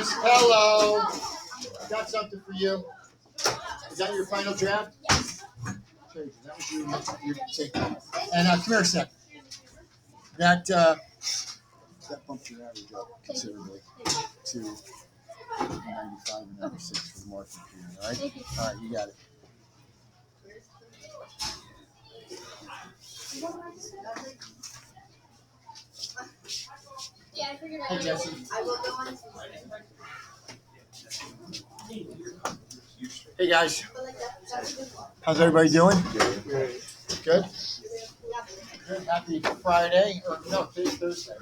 guys, hello. Got something for you. Is that your final draft? Yes. Okay, that was your take. And come here a sec. That bumped your average up considerably to 95 and 96 for the marking period. All right. All right, you got it. Yeah, I figured Hey, Jesse. I will go on. Hey, guys. How's everybody doing? Good. Good. Happy Friday. Or no, today's Thursday.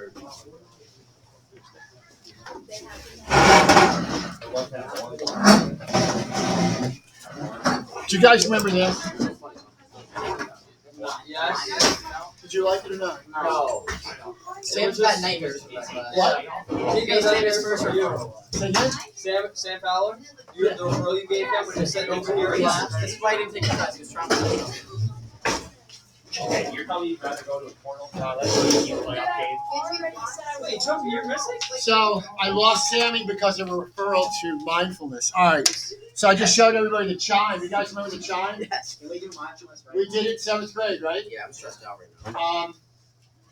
Do you guys remember this? Yes. Did you like it or not? No. Sam's got nightmares. What? He goes out there first for you. Say again? Sam Fowler? You the role you gave him when you said over here? Yeah, that's why I didn't take the class. He was traumatized. Okay, you're telling me you'd rather go to a portal? No, that's you play arcade. Wait, Chubby, you're missing? So I lost Sammy because of a referral to mindfulness. All right. So I just showed everybody the chime. You guys remember the chime? Yes. Can we do mindfulness? Right? We did it 7th grade, right? Yeah, I'm stressed out right now.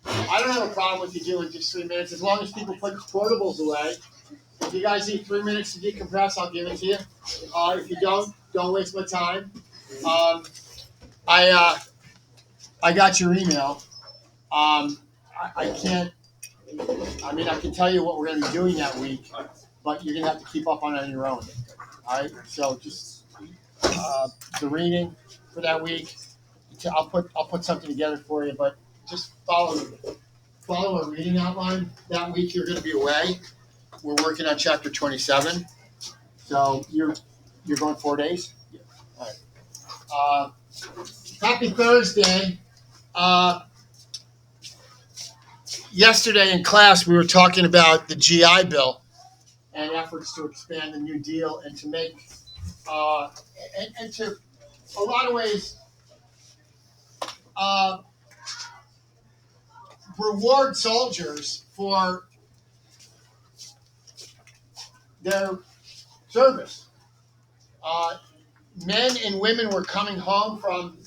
I don't have a problem with you doing just 3 minutes as long as people put portables away. If you guys need 3 minutes to decompress, I'll give it to you. If you don't waste my time. I got your email. I can't. I mean, I can tell you what we're going to be doing that week, but you're going to have to keep up on it on your own. All right. So just the reading for that week. I'll put something together for you, but just follow a reading outline. That week you're going to be away. We're working on chapter 27. So you're going 4 days. Yeah. All right. Happy Thursday. Yesterday in class, we were talking about the GI Bill and efforts to expand the New Deal and to make, and to, a lot of ways, reward soldiers for their service. Men and women were coming home from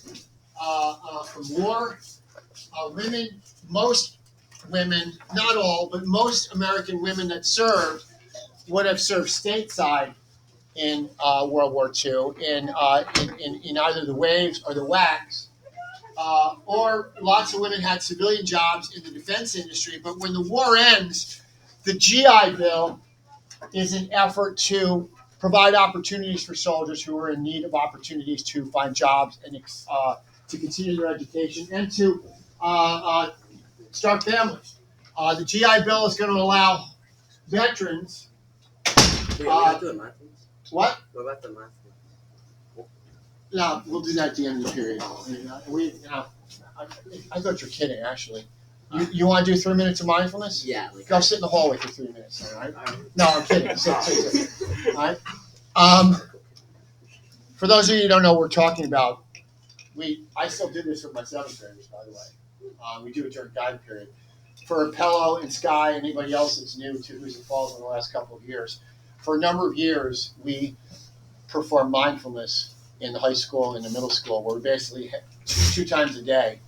war. Most women, not all, but most American women that served would have served stateside in World War II in either the Waves or the WACs. Or lots of women had civilian jobs in the defense industry. But when the war ends, the GI Bill is an effort to provide opportunities for soldiers who are in need of opportunities to find jobs and to continue their education and to start families. The GI Bill is going to allow veterans. What? What about the mindfulness? No, we'll do that at the end of the period. I thought you were kidding, actually. You want to do 3 minutes of mindfulness? Yeah. Go sit in the hallway for 3 minutes, all right? No, I'm kidding. Sit. All right. For those of you who don't know what we're talking about, I still do this with my 7th graders, by the way. We do it during guide period. For Appello and Sky and anybody else that's new to Who's It Falls in the last couple of years, for a number of years, we perform mindfulness in the high school and the middle school, where we basically two times a day,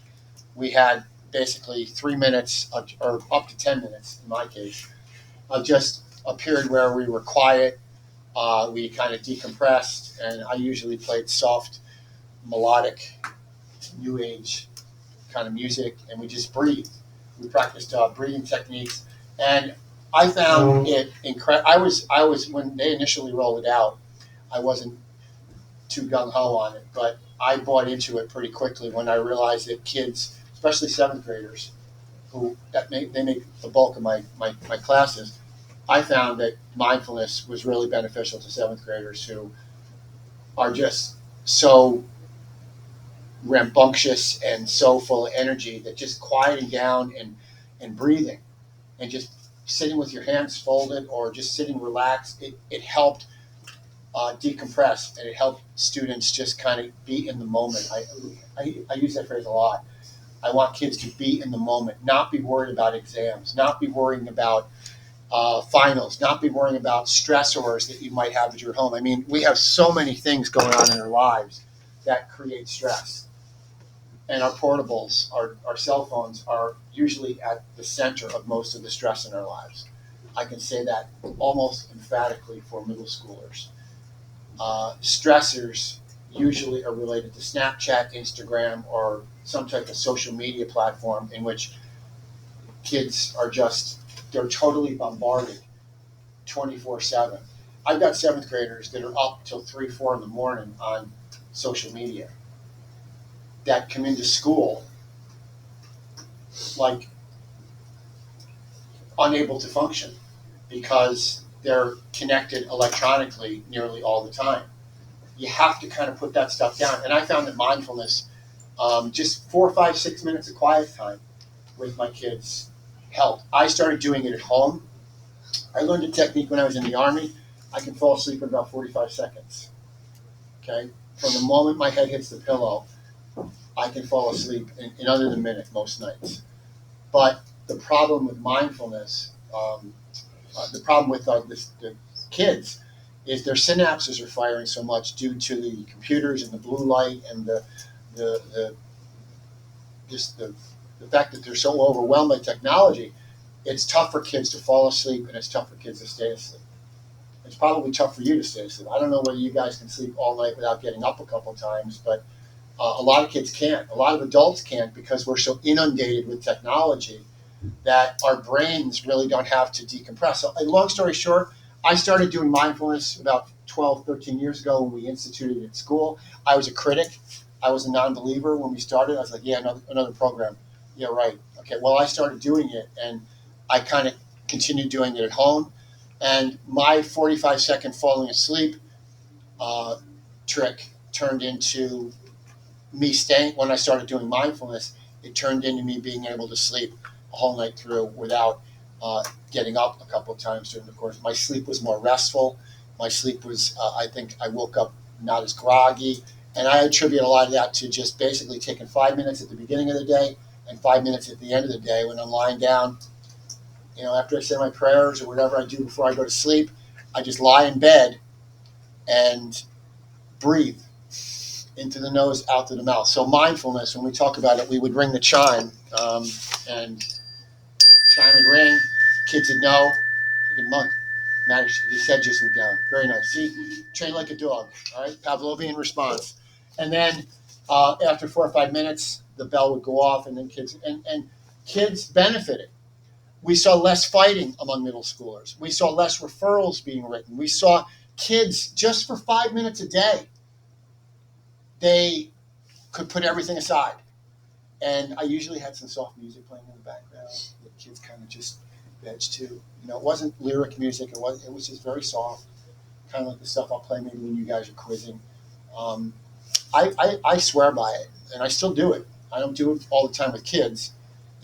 we had basically 3 minutes or up to 10 minutes in my case of just a period where we were quiet, we kind of decompressed, and I usually played soft, melodic, new age kind of music, and we just breathed. We practiced breathing techniques, and I found it incredible. I was when they initially rolled it out, I wasn't too gung ho on it, but I bought into it pretty quickly when I realized that kids, especially 7th graders, they make the bulk of my classes. I found that mindfulness was really beneficial to 7th graders who are just so rambunctious and so full of energy that just quieting down and breathing and just sitting with your hands folded or just sitting relaxed, it helped decompress, and it helped students just kind of be in the moment. I use that phrase a lot. I want kids to be in the moment, not be worried about exams, not be worrying about finals, not be worrying about stressors that you might have at your home. I mean, we have so many things going on in our lives that create stress. And our portables, our cell phones are usually at the center of most of the stress in our lives. I can say that almost emphatically for middle schoolers. Stressors usually are related to Snapchat, Instagram, or some type of social media platform in which kids are they're totally bombarded 24/7. I've got seventh graders that are up till 3, 4 in the morning on social media that come into school like unable to function because they're connected electronically nearly all the time. You have to kind of put that stuff down. And I found that mindfulness, just 4, 5, 6 minutes of quiet time with my kids helped. I started doing it at home. I learned a technique when I was in the Army. I can fall asleep in about 45 seconds. Okay? From the moment my head hits the pillow, I can fall asleep in under the minute most nights. But the problem with mindfulness, the problem with the kids, is their synapses are firing so much due to the computers and the blue light and the fact that they're so overwhelmed by technology. It's tough for kids to fall asleep, and it's tough for kids to stay asleep. It's probably tough for you to stay asleep. I don't know whether you guys can sleep all night without getting up a couple times, but a lot of kids can't. A lot of adults can't because we're so inundated with technology that our brains really don't have to decompress. So, long story short, I started doing mindfulness about 12, 13 years ago when we instituted it at school. I was a critic. I was a non-believer when we started. I was like, yeah, another program. Yeah, right. Okay, well, I started doing it, and I kind of continued doing it at home. And my 45-second falling asleep trick turned into me staying. When I started doing mindfulness, it turned into me being able to sleep a whole night through without getting up a couple of times during the course. My sleep was more restful. My sleep was, I think I woke up not as groggy. And I attribute a lot of that to just basically taking 5 minutes at the beginning of the day and 5 minutes at the end of the day when I'm lying down. You know, after I say my prayers or whatever I do before I go to sleep, I just lie in bed and breathe into the nose, out through the mouth. So mindfulness, when we talk about it, we would ring the chime, and chime would ring. Kids would know. Like a monk. His head just went down. Very nice. See, train like a dog. All right, Pavlovian response. And then after 4 or 5 minutes, the bell would go off, and then kids benefited. We saw less fighting among middle schoolers. We saw less referrals being written. We saw kids just for 5 minutes a day. They could put everything aside. And I usually had some soft music playing in the background that kids kind of just veg to. You know, it wasn't lyric music. It was just very soft, kind of like the stuff I'll play maybe when you guys are quizzing. I swear by it, and I still do it. I don't do it all the time with kids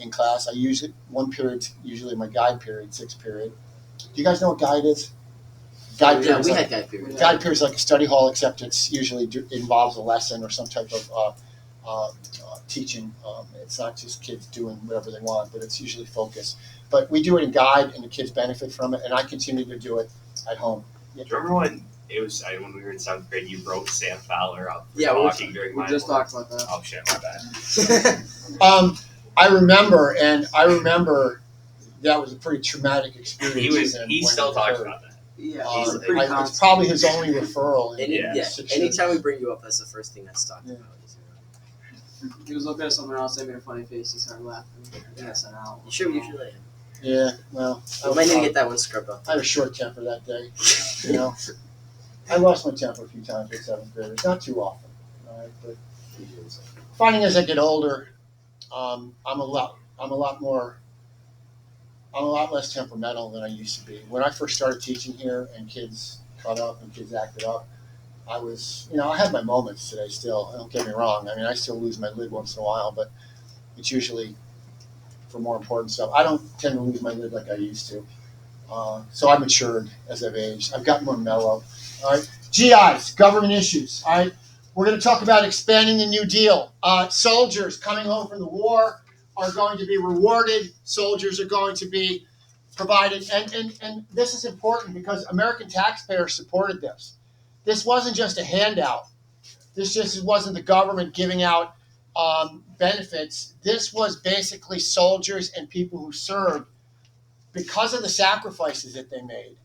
in class. I use it one period, usually my guide period, 6th period. Do you guys know what guide is? Guide period. Yeah, is we like, had guide period. Guide period is like a study hall, except it's usually involves a lesson or some type of teaching. It's not just kids doing whatever they want, but it's usually focused. But we do it in guide, and the kids benefit from it, and I continue to do it at home. Do you remember when when we were in 7th grade, you broke Sam Fowler up for Yeah, talking during we just talked about that. Oh shit, my bad. I remember that was a pretty traumatic experience. He still talks about that. Yeah, it's probably his only referral. Anytime we bring you up, that's the first thing that's talked about. He was looking at someone else, they made a funny face, he started laughing. Yes, and out. You should usually. Yeah, well, I might need to get that one scrubbed up. I had a short temper that day. You know, I lost my temper a few times with 7th graders, not too often. Right? But finding as I get older, I'm a lot less temperamental than I used to be. When I first started teaching here, and kids caught up and kids acted up, I was, I had my moments today still. Don't get me wrong. I mean, I still lose my lid once in a while, but it's usually for more important stuff. I don't tend to lose my lid like I used to. So I've matured as I've aged. I've gotten more mellow. All right. GIs, government issues. All right. We're going to talk about expanding the New Deal. Soldiers coming home from the war are going to be rewarded. Soldiers are going to be provided, and this is important because American taxpayers supported this. This wasn't just a handout. This just wasn't the government giving out benefits. This was basically soldiers and people who served because of the sacrifices that they made.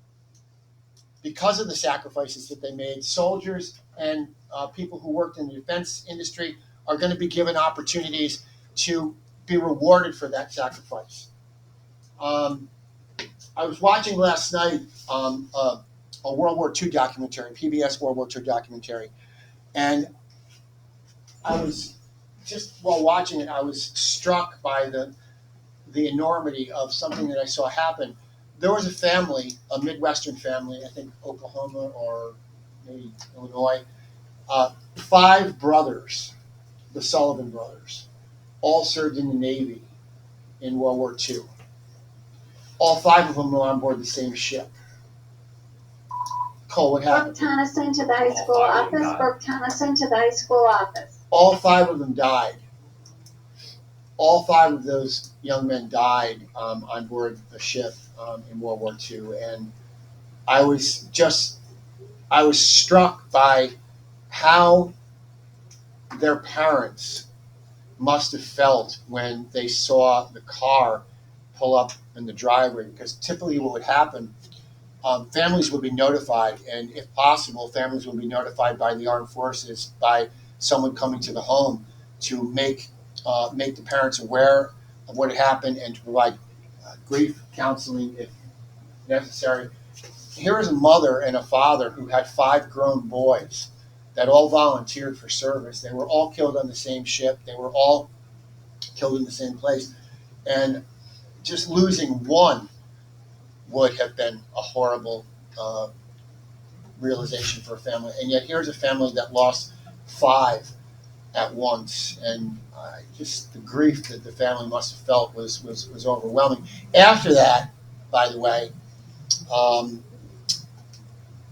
Because of the sacrifices that they made, soldiers and people who worked in the defense industry are going to be given opportunities to be rewarded for that sacrifice. I was watching last night a World War II documentary, PBS World War II documentary, and I was just while watching it, I was struck by the enormity of something that I saw happen. There was a family, a Midwestern family, I think Oklahoma or maybe Illinois, 5 brothers, the Sullivan brothers, all served in the Navy in World War II. All 5 of them were on board the same ship. Cole, what happened? Brooke Tennyson to the high school office. Brooke Tennyson to the high school office. All 5 of them died. All 5 of those young men died on board a ship in World War II, and I was struck by how their parents must have felt when they saw the car pull up in the driveway, because typically what would happen, families would be notified, and if possible, families would be notified by the armed forces, by someone coming to the home to make the parents aware of what had happened and to provide grief counseling if necessary. Here is a mother and a father who had 5 grown boys that all volunteered for service. They were all killed on the same ship. They were all killed in the same place. And just losing one would have been a horrible realization for a family. And yet here's a family that lost 5 at once. And just the grief that the family must have felt was overwhelming. After that, by the way,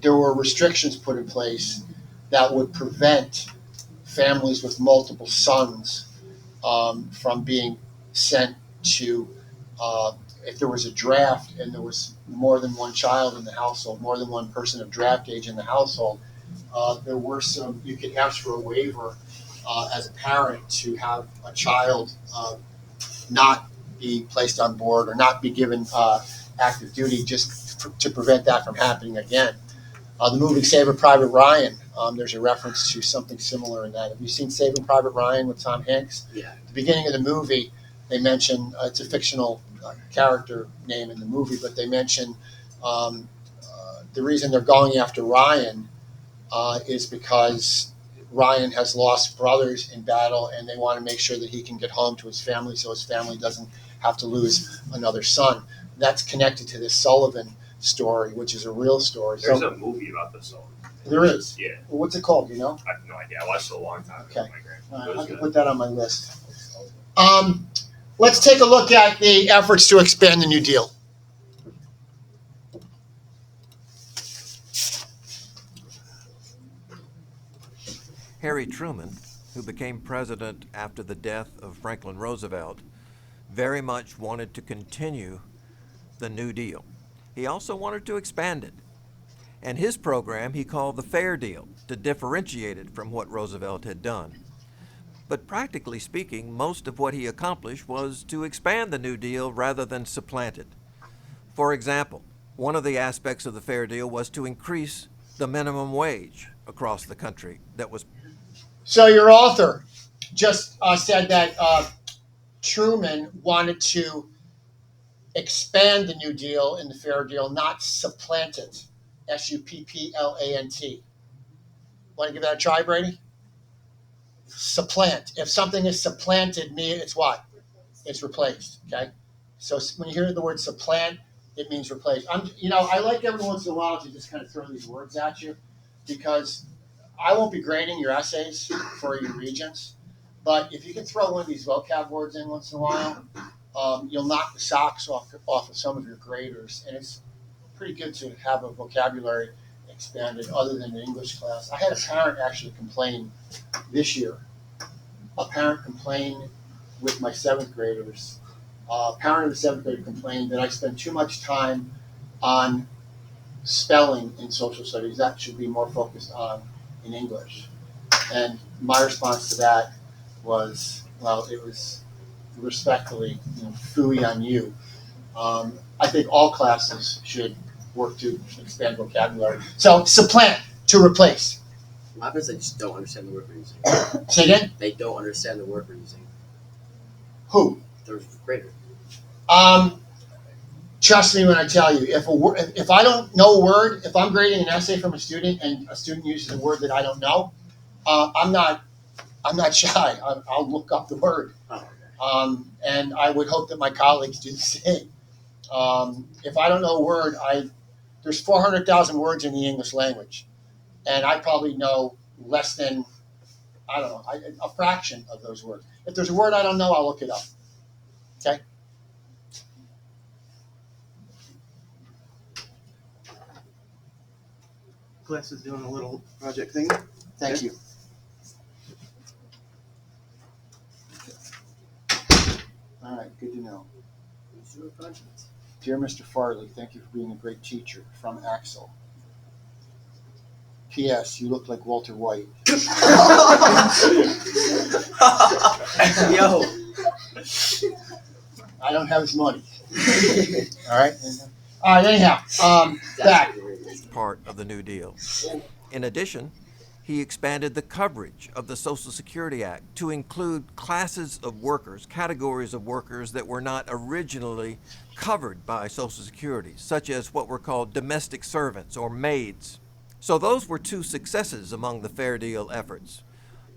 there were restrictions put in place that would prevent families with multiple sons from being sent to, if there was a draft and there was more than one child in the household, more than one person of draft age in the household, there were some, you could ask for a waiver as a parent to have a child not be placed on board or not be given active duty just to prevent that from happening again. The movie Saving Private Ryan, there's a reference to something similar in that. Have you seen Saving Private Ryan with Tom Hanks? Yeah. At the beginning of the movie, they mention, it's a fictional character name in the movie, but they mention the reason they're going after Ryan is because Ryan has lost brothers in battle, and they want to make sure that he can get home to his family so his family doesn't have to lose another son. That's connected to this Sullivan story, which is a real story. There's a movie about this song. There is. Yeah. Well, what's it called? Do you know? I have no idea. I watched it a long time ago. Okay. with My grandpa. It I was can good. put that on my list. Let's take a look at the efforts to expand the New Deal. Harry Truman, who became president after the death of Franklin Roosevelt, very much wanted to continue the New Deal. He also wanted to expand it. And his program he called the Fair Deal, to differentiate it from what Roosevelt had done. But practically speaking, most of what he accomplished was to expand the New Deal rather than supplant it. For example, one of the aspects of the Fair Deal was to increase the minimum wage across the country that was. So your author just said that Truman wanted to expand the New Deal and the Fair Deal, not supplant it. SUPPLANT. Want to give that a try, Brady? Supplant. If something is supplanted, it's what? It's replaced. Okay. So when you hear the word supplant, it means replace. I like every once in a while to just kind of throw these words at you, because I won't be grading your essays for your regents, but if you can throw one of these vocab words in once in a while, you'll knock the socks off of some of your graders, and it's pretty good to have a vocabulary expanded other than the English class. I had a parent actually complain this year. A parent complained with my 7th graders A parent of a seventh grade complained that I spend too much time on spelling in social studies. That should be more focused on in English. And my response to that was, well, it was respectfully, phooey on you. I think all classes should work to expand vocabulary. So supplant, to replace. What happens? They just don't understand the word we're using. Say again? They don't understand the word we're using. Who? They're greater. Trust me when I tell you, if I don't know a word, if I'm grading an essay from a student and a student uses a word that I don't know, I'm not shy. I'll look up the word. Oh, okay. And I would hope that my colleagues do the same. If I don't know a word, there's 400,000 words in the English language, and I probably know less than, I don't know, a fraction of those words. If there's a word I don't know, I'll look it up. Okay? Class is doing a little project thing. Thank you. All right, good to know. Let's do a project. Dear Mr. Farley, thank you for being a great teacher. From Axel. P.S. You look like Walter White. Yo. I don't have his money. All right. Anyhow, back. Part of the New Deal. In addition, he expanded the coverage of the Social Security Act to include classes of workers, categories of workers that were not originally covered by Social Security, such as what were called domestic servants or maids. So those were two successes among the Fair Deal efforts.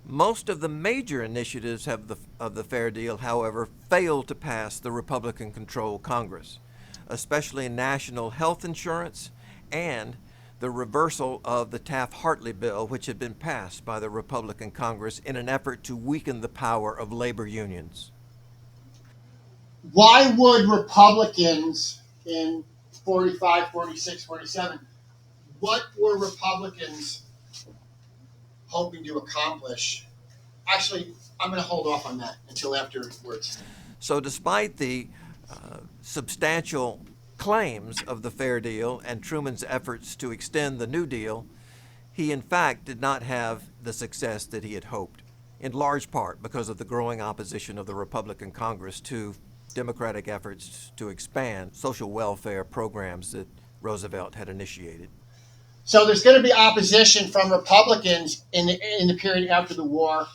Most of the major initiatives of the Fair Deal, however, failed to pass the Republican-controlled Congress, especially national health insurance and the reversal of the Taft-Hartley bill, which had been passed by the Republican Congress in an effort to weaken the power of labor unions. Why would Republicans in 45, 46, 47, what were Republicans hoping to accomplish? Actually, I'm going to hold off on that until afterwards. So despite the substantial claims of the Fair Deal and Truman's efforts to extend the New Deal, he in fact did not have the success that he had hoped, in large part because of the growing opposition of the Republican Congress to Democratic efforts to expand social welfare programs that Roosevelt had initiated. So there's going to be opposition from Republicans in the period after the war,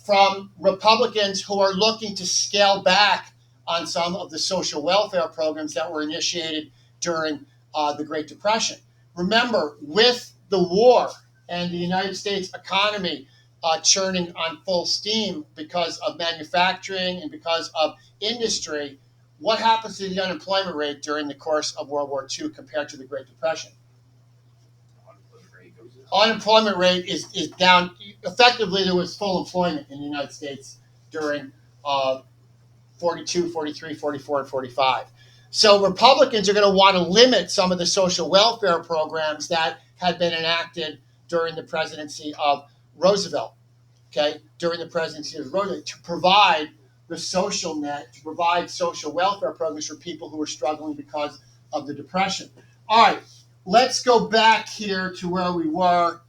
from Republicans who are looking to scale back on some of the social welfare programs that were initiated during the Great Depression. Remember, with the war and the United States economy churning on full steam because of manufacturing and because of industry, what happens to the unemployment rate during the course of World War II compared to the Great Depression? Unemployment rate is down. Effectively, there was full employment in the United States during 42, 43, 44, and 45. So Republicans are going to want to limit some of the social welfare programs that had been enacted during the presidency of Roosevelt, during the presidency of Roosevelt, to provide the social net, to provide social welfare programs for people who were struggling because of the Depression. All right, let's go back here to where we were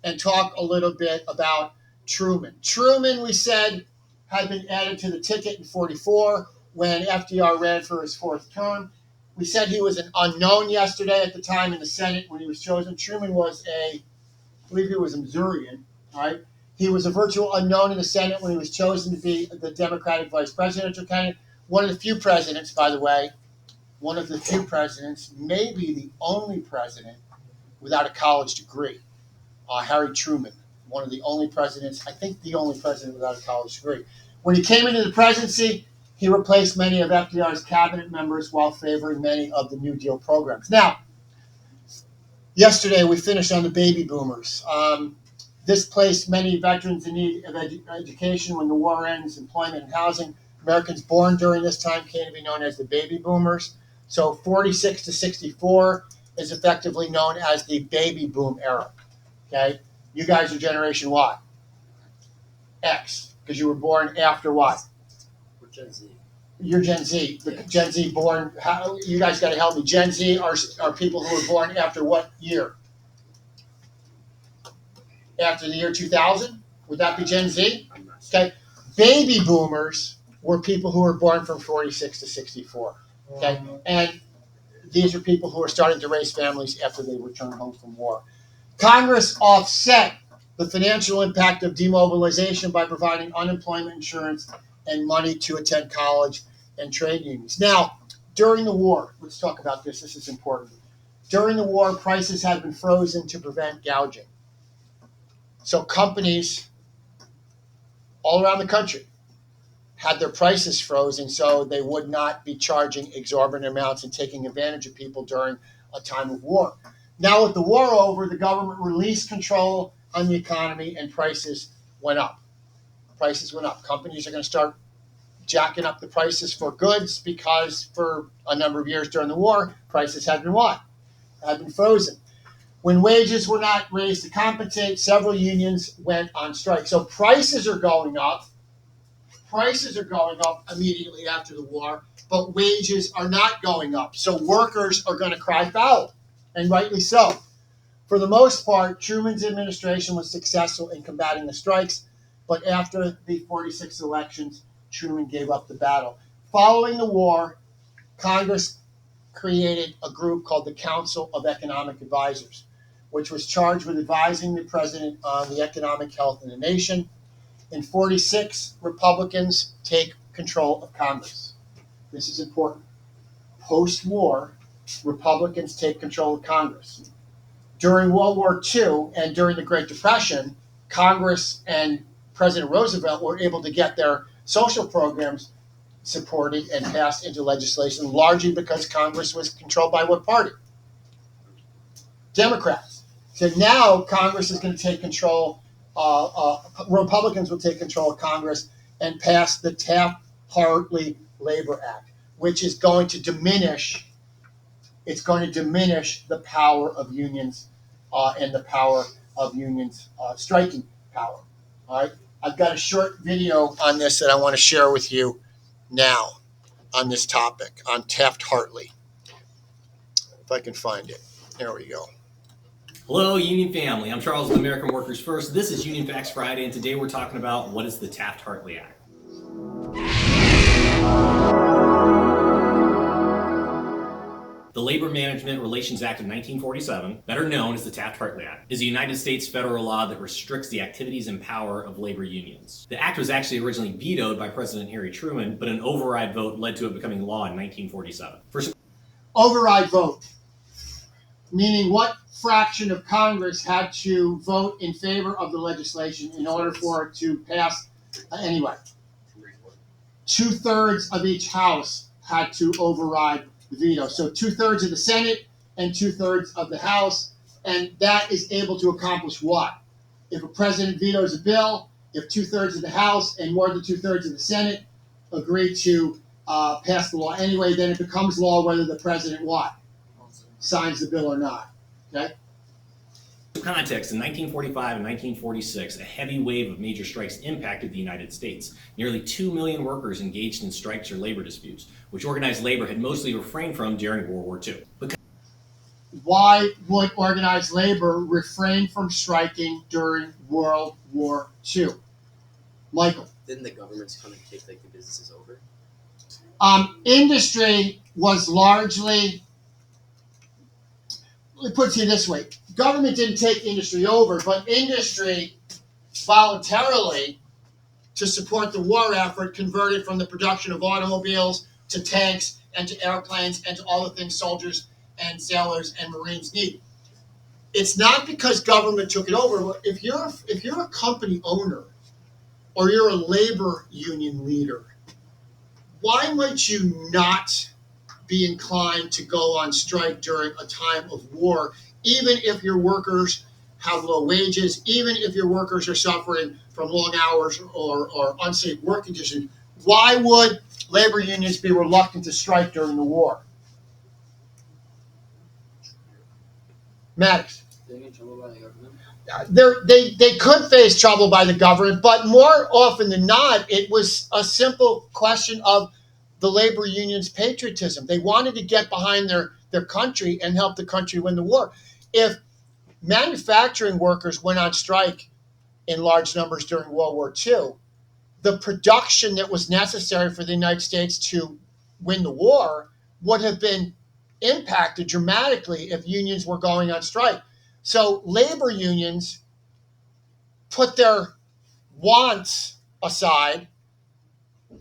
and talk a little bit about Truman. Truman, we said, had been added to the ticket in 44 when FDR ran for his fourth term. We said he was an unknown yesterday at the time in the Senate when he was chosen. Truman was I believe he was a Missourian, right? He was a virtual unknown in the Senate when he was chosen to be the Democratic vice presidential candidate. One of the few presidents, by the way, maybe the only president without a college degree. Harry Truman, one of the only presidents, I think the only president without a college degree. When he came into the presidency, he replaced many of FDR's cabinet members while favoring many of the New Deal programs. Now, yesterday we finished on the baby boomers. This placed many veterans in need of education when the war ends, employment and housing. Americans born during this time came to be known as the baby boomers. So 46 to 64 is effectively known as the baby boom era. Okay, you guys are Generation Y, X, because you were born after what? We're Gen Z. You're Gen Z. The Gen Z born. How you guys got to help me? Gen Z are people who were born after what year? After the year 2000? Would that be Gen Z? I'm not sure. Okay. Baby boomers were people who were born from 46 to 64. Okay. And these are people who are starting to raise families after they return home from war. Congress offset the financial impact of demobilization by providing unemployment insurance and money to attend college and trade unions. Now, during the war, let's talk about this. This is important. During the war, prices had been frozen to prevent gouging. So companies all around the country had their prices frozen so they would not be charging exorbitant amounts and taking advantage of people during a time of war. Now with the war over, the government released control on the economy and prices went up. Prices went up. Companies are going to start jacking up the prices for goods because for a number of years during the war, prices had been what? Had been frozen. When wages were not raised to compensate, several unions went on strike. So prices are going up. Prices are going up immediately after the war, but wages are not going up. So workers are going to cry foul, and rightly so. For the most part, Truman's administration was successful in combating the strikes, but after the 46 elections, Truman gave up the battle. Following the war, Congress created a group called the Council of Economic Advisors, which was charged with advising the president on the economic health of the nation. In 46, Republicans take control of Congress. This is important. Post-war, Republicans take control of Congress. During World War II and during the Great Depression, Congress and President Roosevelt were able to get their social programs supported and passed into legislation, largely because Congress was controlled by what party? Democrats. So now Congress is going to take control. Republicans will take control of Congress and pass the Taft-Hartley Labor Act, which is going to diminish. It's going to diminish the power of unions and the power of unions striking power. All right. I've got a short video on this that I want to share with you now on this topic on Taft-Hartley. If I can find it. There we go. Hello, Union family. I'm Charles with American Workers First. This is Union Facts Friday, and today we're talking about what is the Taft-Hartley Act. The Labor Management Relations Act of 1947, better known as the Taft-Hartley Act, is a United States federal law that restricts the activities and power of labor unions. The act was actually originally vetoed by President Harry Truman, but an override vote led to it becoming law in 1947. Override vote, meaning what fraction of Congress had to vote in favor of the legislation in order for it to pass anyway. 2/3 of each house had to override the veto. So 2/3 of the Senate and 2/3 of the House, and that is able to accomplish what? If a president vetoes a bill, if 2/3 of the House and more than 2/3 of the Senate agree to pass the law anyway, then it becomes law whether the president what? Signs the bill or not. Okay? Context, in 1945 and 1946, a heavy wave of major strikes impacted the United States. Nearly 2 million workers engaged in strikes or labor disputes, which organized labor had mostly refrained from during World War II. Why would organized labor refrain from striking during World War II? Michael. Didn't the governments come and take like the businesses over? Industry was largely, let me put it to you this way. Government didn't take industry over, but industry voluntarily, to support the war effort, converted from the production of automobiles to tanks and to airplanes and to all the things soldiers and sailors and Marines need. It's not because government took it over. If you're a company owner or you're a labor union leader, why might you not be inclined to go on strike during a time of war, even if your workers have low wages, even if your workers are suffering from long hours or unsafe work conditions? Why would labor unions be reluctant to strike during the war? Maddox. They get in trouble by the government. They could face trouble by the government, but more often than not, it was a simple question of the labor unions' patriotism. They wanted to get behind their country and help the country win the war. If manufacturing workers went on strike in large numbers during World War II, the production that was necessary for the United States to win the war would have been impacted dramatically if unions were going on strike. So labor unions put their wants aside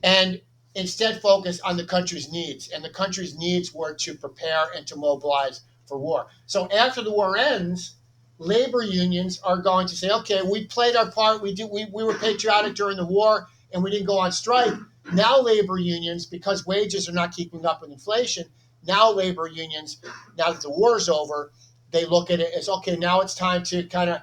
and instead focus on the country's needs. And the country's needs were to prepare and to mobilize for war. So after the war ends, labor unions are going to say, okay, we played our part. We were patriotic during the war and we didn't go on strike. Now labor unions, because wages are not keeping up with inflation, now labor unions, now that the war is over, they look at it as, okay, now it's time to kind of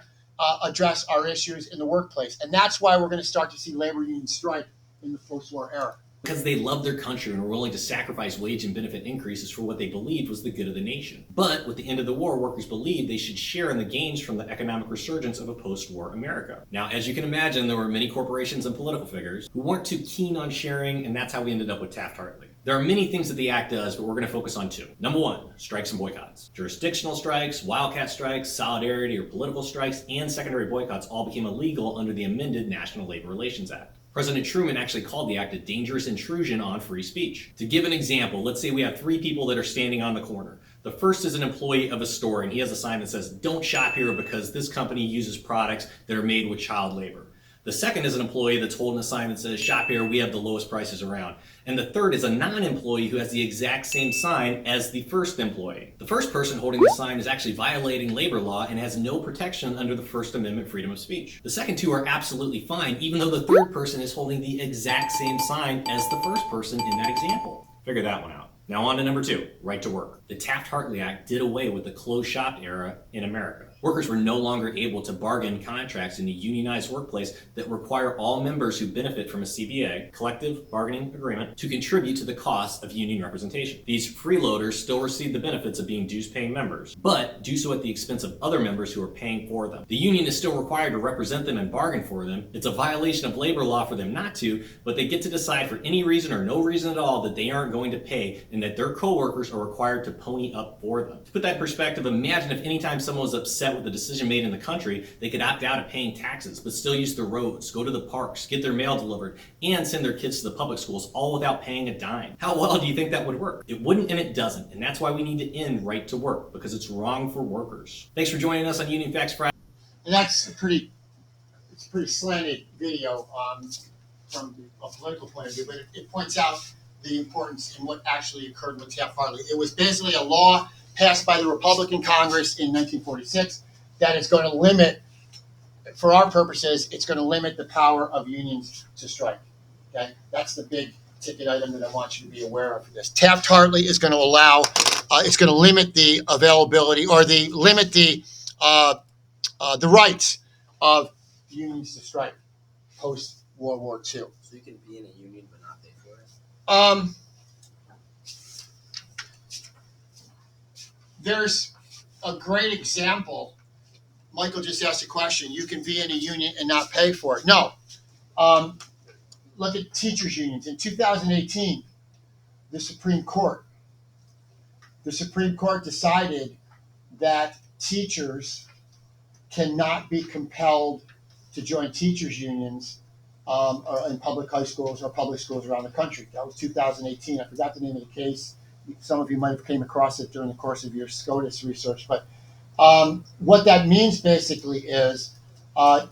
address our issues in the workplace. And that's why we're going to start to see labor unions strike in the post-war era. Because they loved their country and were willing to sacrifice wage and benefit increases for what they believed was the good of the nation. But with the end of the war, workers believed they should share in the gains from the economic resurgence of a post-war America. Now, as you can imagine, there were many corporations and political figures who weren't too keen on sharing, and that's how we ended up with Taft-Hartley. There are many things that the act does, but we're going to focus on two. Number one, strikes and boycotts. Jurisdictional strikes, wildcat strikes, solidarity or political strikes, and secondary boycotts all became illegal under the amended National Labor Relations Act. President Truman actually called the act a dangerous intrusion on free speech. To give an example, let's say we have three people that are standing on the corner. The first is an employee of a store, and he has a sign that says, "Don't shop here because this company uses products that are made with child labor." The second is an employee that's holding a sign that says, "Shop here, we have the lowest prices around." And the third is a non-employee who has the exact same sign as the first employee. The first person holding the sign is actually violating labor law and has no protection under the First Amendment freedom of speech. The second two are absolutely fine, even though the third person is holding the exact same sign as the first person in that example. Figure that one out. Now on to number two, right to work. The Taft-Hartley Act did away with the closed shop era in America. Workers were no longer able to bargain contracts in a unionized workplace that require all members who benefit from a CBA, collective bargaining agreement, to contribute to the cost of union representation. These freeloaders still receive the benefits of being dues-paying members, but do so at the expense of other members who are paying for them. The union is still required to represent them and bargain for them. It's a violation of labor law for them not to, but they get to decide for any reason or no reason at all that they aren't going to pay and that their co-workers are required to pony up for them. To put that in perspective, imagine if anytime someone was upset with the decision made in the country, they could opt out of paying taxes, but still use the roads, go to the parks, get their mail delivered, and send their kids to the public schools, all without paying a dime. How well do you think that would work? It wouldn't, and it doesn't, and that's why we need to end right to work, because it's wrong for workers. Thanks for joining us on Union Facts Friday. And that's a pretty slanted video from a political point of view, but it points out the importance in what actually occurred with Taft-Hartley. It was basically a law passed by the Republican Congress in 1946 that is going to limit, for our purposes, it's going to limit the power of unions to strike. Okay, that's the big ticket item that I want you to be aware of for this. Taft-Hartley is going to allow, it's going to limit the availability or limit the rights of unions to strike post World War II. So you can be in a union but not pay for it? There's a great example. Michael just asked a question. You can be in a union and not pay for it. No. Look at teachers' unions. In 2018, the Supreme Court decided that teachers cannot be compelled to join teachers' unions in public high schools or public schools around the country. That was 2018. I forgot the name of the case. Some of you might have came across it during the course of your SCOTUS research. But what that means basically is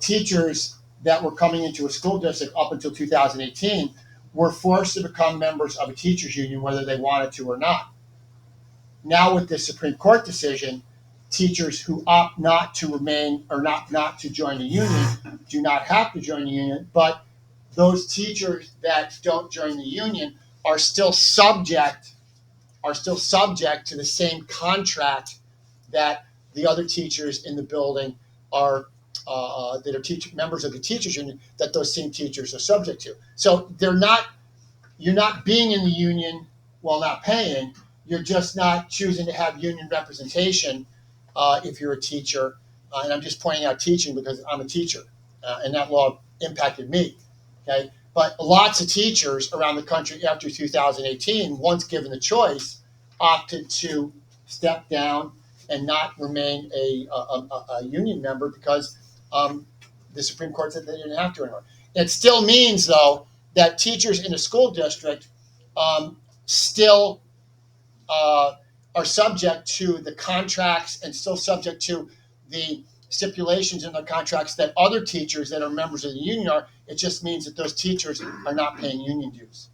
teachers that were coming into a school district up until 2018 were forced to become members of a teachers union whether they wanted to or not. Now with this Supreme Court decision, teachers who opt not to remain or not to join the union do not have to join the union, but those teachers that don't join the union are still subject to the same contract that the other teachers in the building are that are members of the teachers union that those same teachers are subject to. So you're not being in the union while not paying. You're just not choosing to have union representation if you're a teacher. And I'm just pointing out teaching because I'm a teacher, and that law impacted me. Okay, But lots of teachers around the country after 2018, once given the choice, opted to step down and not remain a union member because the Supreme Court said they didn't have to anymore. It still means, though, that teachers in a school district still are subject to the contracts and still subject to the stipulations in the contracts that other teachers that are members of the union are. It just means that those teachers are not paying union dues.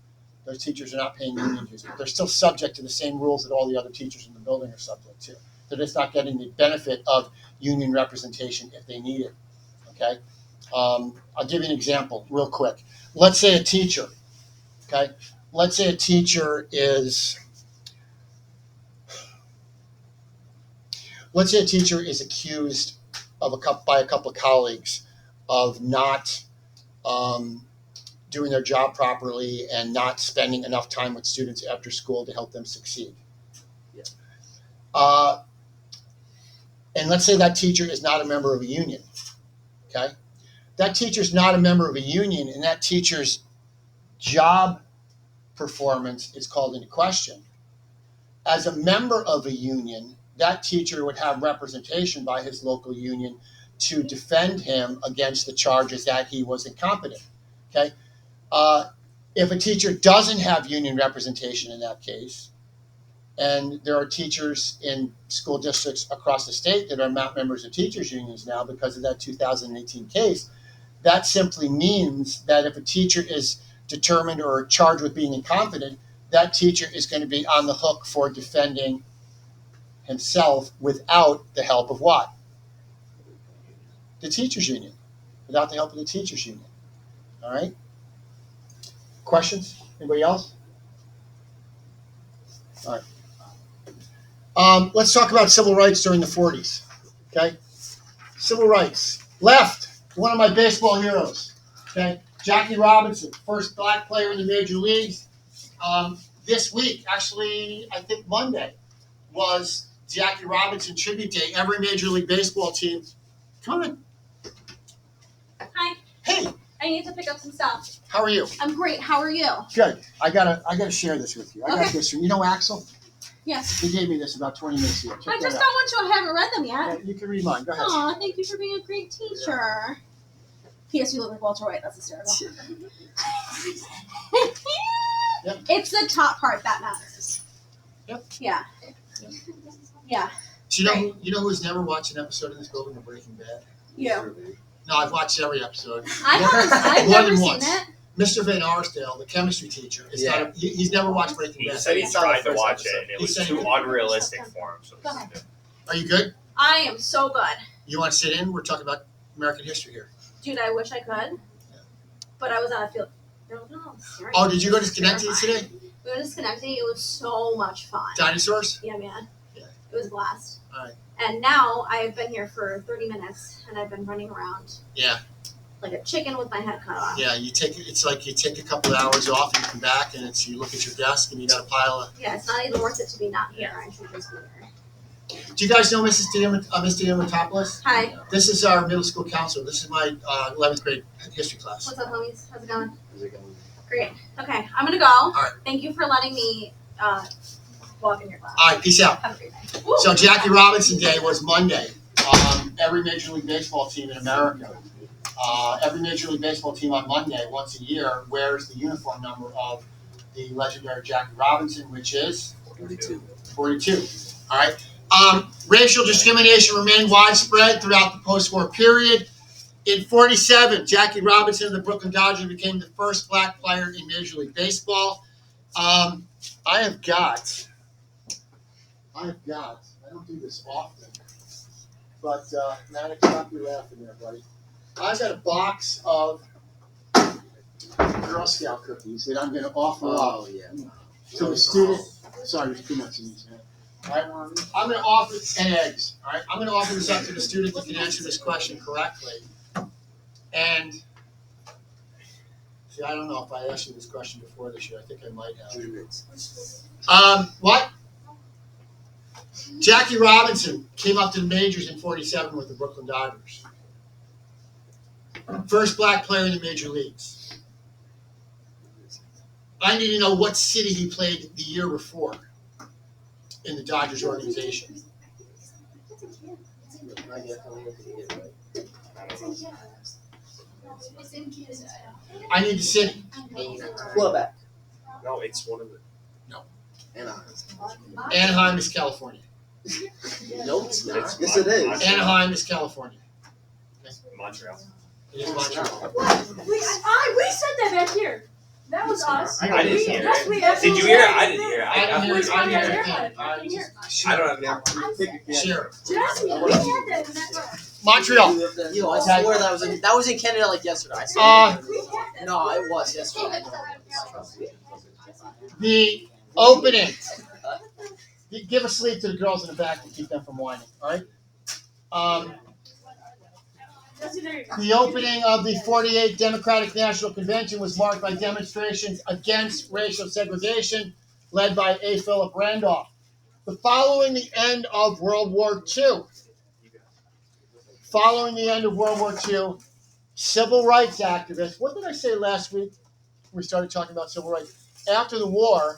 Those teachers are not paying union dues, but they're still subject to the same rules that all the other teachers in the building are subject to. They're just not getting the benefit of union representation if they need it. Okay? I'll give you an example real quick. Let's say a teacher, okay? Let's say a teacher is accused of by a couple of colleagues of not doing their job properly and not spending enough time with students after school to help them succeed. Yeah. And let's say that teacher is not a member of a union, okay? That teacher's not a member of a union, and that teacher's job performance is called into question. As a member of a union, that teacher would have representation by his local union to defend him against the charges that he was incompetent. Okay, if a teacher doesn't have union representation in that case, and there are teachers in school districts across the state that are not members of teachers unions now because of that 2018 case, that simply means that if a teacher is determined or charged with being incompetent, that teacher is going to be on the hook for defending himself without the help of what? The teachers union. Without the help of the teachers union. All right? Questions? Anybody else? All right. Let's talk about civil rights during the 40s. Okay? Civil rights. Left, one of my baseball heroes. Okay? Jackie Robinson, first black player in the major leagues. This week, actually, I think Monday, was Jackie Robinson Tribute Day. Every Major League Baseball team. Come on. Hi. Hey, I need to pick up some stuff. how are you? I'm great. How are you? Good. I gotta share this with you. I got Okay. this from, you know Axel? Yes. He gave me this about 20 minutes ago. Check I just that don't want you. I haven't read them yet. out. You can read mine. Go ahead. Aw, thank you for being a great teacher. P.S. You look like Walter White. That's hysterical. Yep. It's the top part that matters. Yep. Yeah. Yeah. Do you know who's never watched an episode of this building of Breaking Bad? You. No, I've watched every episode. I've More never than seen once. it. Mr. Van Arsdale, the chemistry teacher, is Yeah. not he's never watched Breaking He Bad. said he Saw the tried to first watch episode. it, and it He was said too he- unrealistic for him. So Go ahead. Are you good? I am so good. You want to sit in? We're talking about American history here. Dude, I wish I could. But I was on a field. No, sorry. Oh, did you go to Schenectady today? We went to Schenectady. It was so much fun. Dinosaurs? Yeah, man. Yeah. It was a blast. All right. And now I've been here for 30 minutes and I've been running around Yeah. like a chicken with my head cut off. Yeah, it's like you take a couple of hours off and you come back and you look at your desk and you got a pile of. Yeah, it's not even worth it to be not here. I should just be here. Do you guys know Miss Diamatopoulos? Hi. This is our middle school counselor. This is my 11th grade history class. What's up, homies? How's it going? How's it going? Great. Okay, I'm gonna go. All right. Thank you for letting me walk in your class. All right, peace out. Have a great night. So Jackie Robinson Day was Monday. Every Major League Baseball team in America, every Major League Baseball team on Monday, once a year, wears the uniform number of the legendary Jackie Robinson, which is 42. All right. Racial discrimination remained widespread throughout the post-war period. In 47, Jackie Robinson of the Brooklyn Dodgers became the first black player in Major League Baseball. I don't do this often, but Maddox, stop your laughing there, buddy. I've got a box of Girl Scout cookies that I'm going to offer up Oh, yeah. to a student. Sorry, there's peanuts in these, man. All right, I'm going to offer and eggs. All right, I'm going to offer this up to the student that can answer this question correctly. And see, I don't know if I asked you this question before this year. I think I might have. What? Jackie Robinson came up to the majors in 47 with the Brooklyn Dodgers. First black player in the major leagues. I need to know what city he played the year before in the Dodgers organization. I need the city. Quebec. No, it's one of the. Anaheim is California. No, it's not. It's Yes, it is. Montreal. Anaheim is California. Montreal. It is Montreal. We said that back here. That was us. I didn't hear Yes, it. we Did you hear it? I didn't hear it. I didn't hear We it. saw I it didn't on hear airplane. it. I can hear. I don't have an airplane. Sure. Jesse, we had that in that room. Montreal. Yo, I swear that was in Canada like yesterday. I saw it. We had that. No, it was yesterday. The opening. Give a sleep to the girls in the back to keep them from whining. All right. Jesse, there you go. The opening of the 48th Democratic National Convention was marked by demonstrations against racial segregation, led by A. Philip Randolph. Following the end of World War II, civil rights activists. What did I say last week? We started talking about civil rights. After the war,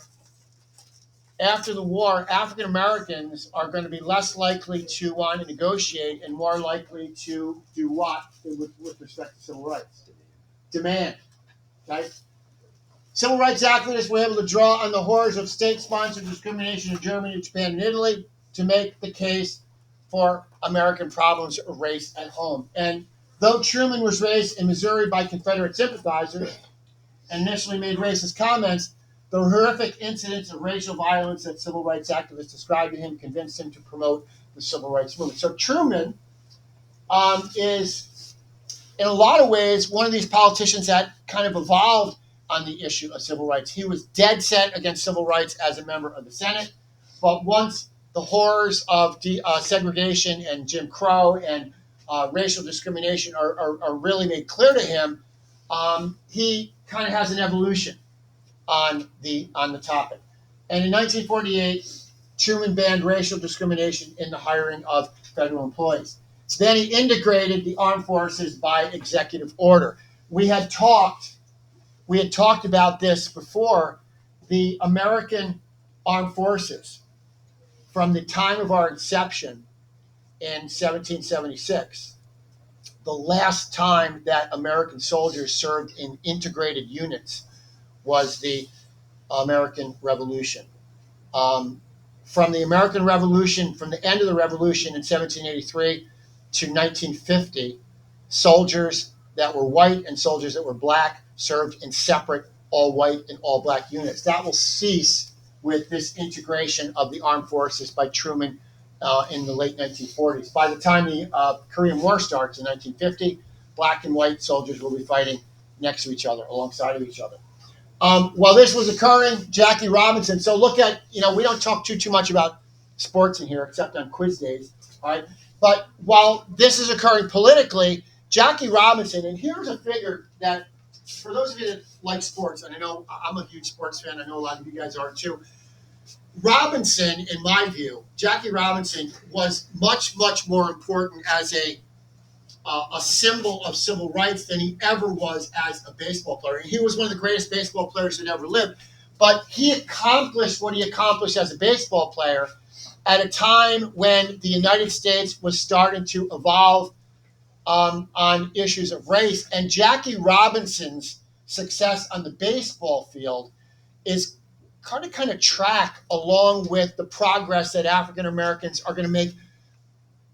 African Americans are going to be less likely to want to negotiate and more likely to do what with respect to civil rights? Demand. Okay? Civil rights activists were able to draw on the horrors of state-sponsored discrimination in Germany, Japan, and Italy to make the case for American problems of race at home. And though Truman was raised in Missouri by Confederate sympathizers and initially made racist comments, the horrific incidents of racial violence that civil rights activists described to him convinced him to promote the civil rights movement. So Truman is, in a lot of ways, one of these politicians that kind of evolved on the issue of civil rights. He was dead set against civil rights as a member of the Senate, but once the horrors of segregation and Jim Crow and racial discrimination are really made clear to him, he kind of has an evolution on the topic. And in 1948, Truman banned racial discrimination in the hiring of federal employees. Then he integrated the armed forces by executive order. We had talked about this before. The American armed forces, from the time of our inception in 1776, the last time that American soldiers served in integrated units was the American Revolution. From the American Revolution, from the end of the Revolution in 1783 to 1950, soldiers that were white and soldiers that were black served in separate all-white and all-black units. That will cease with this integration of the armed forces by Truman in the late 1940s. By the time the Korean War starts in 1950, black and white soldiers will be fighting next to each other, alongside of each other. While this was occurring, Jackie Robinson. So look at, we don't talk too much about sports in here, except on quiz days, all right? But while this is occurring politically, Jackie Robinson, and here's a figure that, for those of you that like sports, and I know I'm a huge sports fan, I know a lot of you guys are too. Robinson, in my view, Jackie Robinson was much, much more important as a symbol of civil rights than he ever was as a baseball player. And he was one of the greatest baseball players that ever lived. But he accomplished what he accomplished as a baseball player at a time when the United States was starting to evolve on issues of race. And Jackie Robinson's success on the baseball field is kind of track along with the progress that African Americans are going to make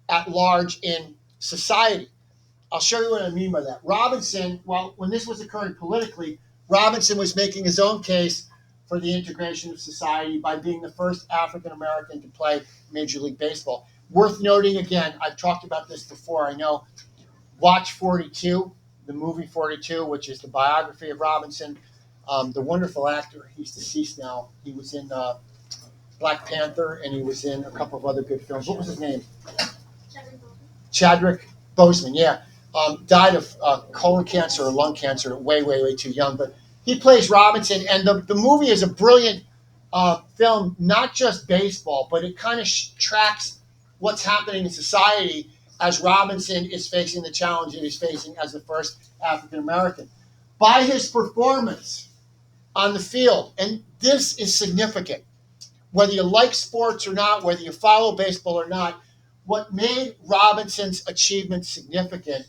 at large in society. I'll show you what I mean by that. Robinson, when this was occurring politically, Robinson was making his own case for the integration of society by being the first African American to play Major League Baseball. Worth noting again, I've talked about this before, I know. Watch 42, the movie 42, which is the biography of Robinson. The wonderful actor, he's deceased now. He was in Black Panther, and he was in a couple of other good films. What was his name? Chadwick Boseman, yeah. Died of colon cancer or lung cancer, way, way, way too young. But he plays Robinson, and the movie is a brilliant film, not just baseball, but it kind of tracks what's happening in society as Robinson is facing the challenge that he's facing as the first African American. By his performance on the field, and this is significant. Whether you like sports or not, whether you follow baseball or not, what made Robinson's achievement significant,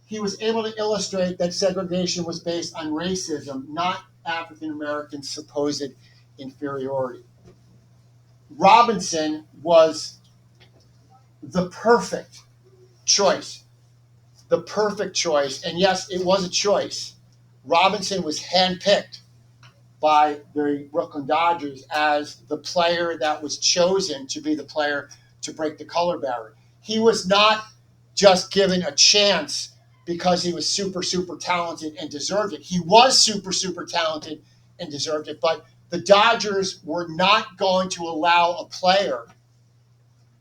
he was able to illustrate that segregation was based on racism, not African Americans' supposed inferiority. Robinson was the perfect choice. The perfect choice. And yes, it was a choice. Robinson was handpicked by the Brooklyn Dodgers as the player that was chosen to be the player to break the color barrier. He was not just given a chance because he was super, super talented and deserved it. He was super, super talented and deserved it, but the Dodgers were not going to allow a player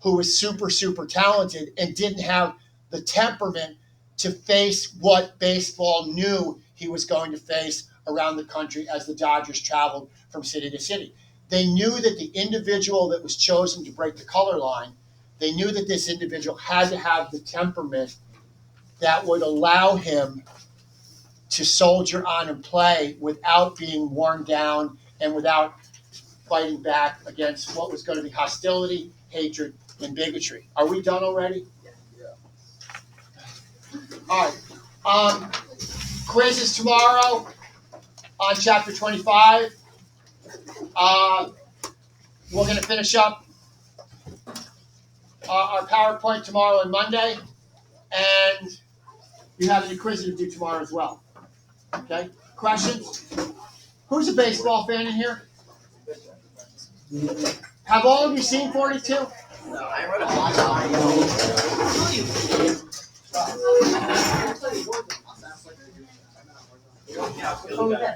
who was super, super talented and didn't have the temperament to face what baseball knew he was going to face around the country as the Dodgers traveled from city to city. They knew that the individual that was chosen to break the color line, they knew that this individual had to have the temperament that would allow him to soldier on and play without being worn down and without fighting back against what was going to be hostility, hatred, and bigotry. Are we done already? Yeah. All right. Quizzes tomorrow on chapter 25. We're going to finish up our PowerPoint tomorrow and Monday. And you have any quizzes to do tomorrow as well. Okay? Questions? Who's a baseball fan in here? Have all of you seen 42? No, I read a lot.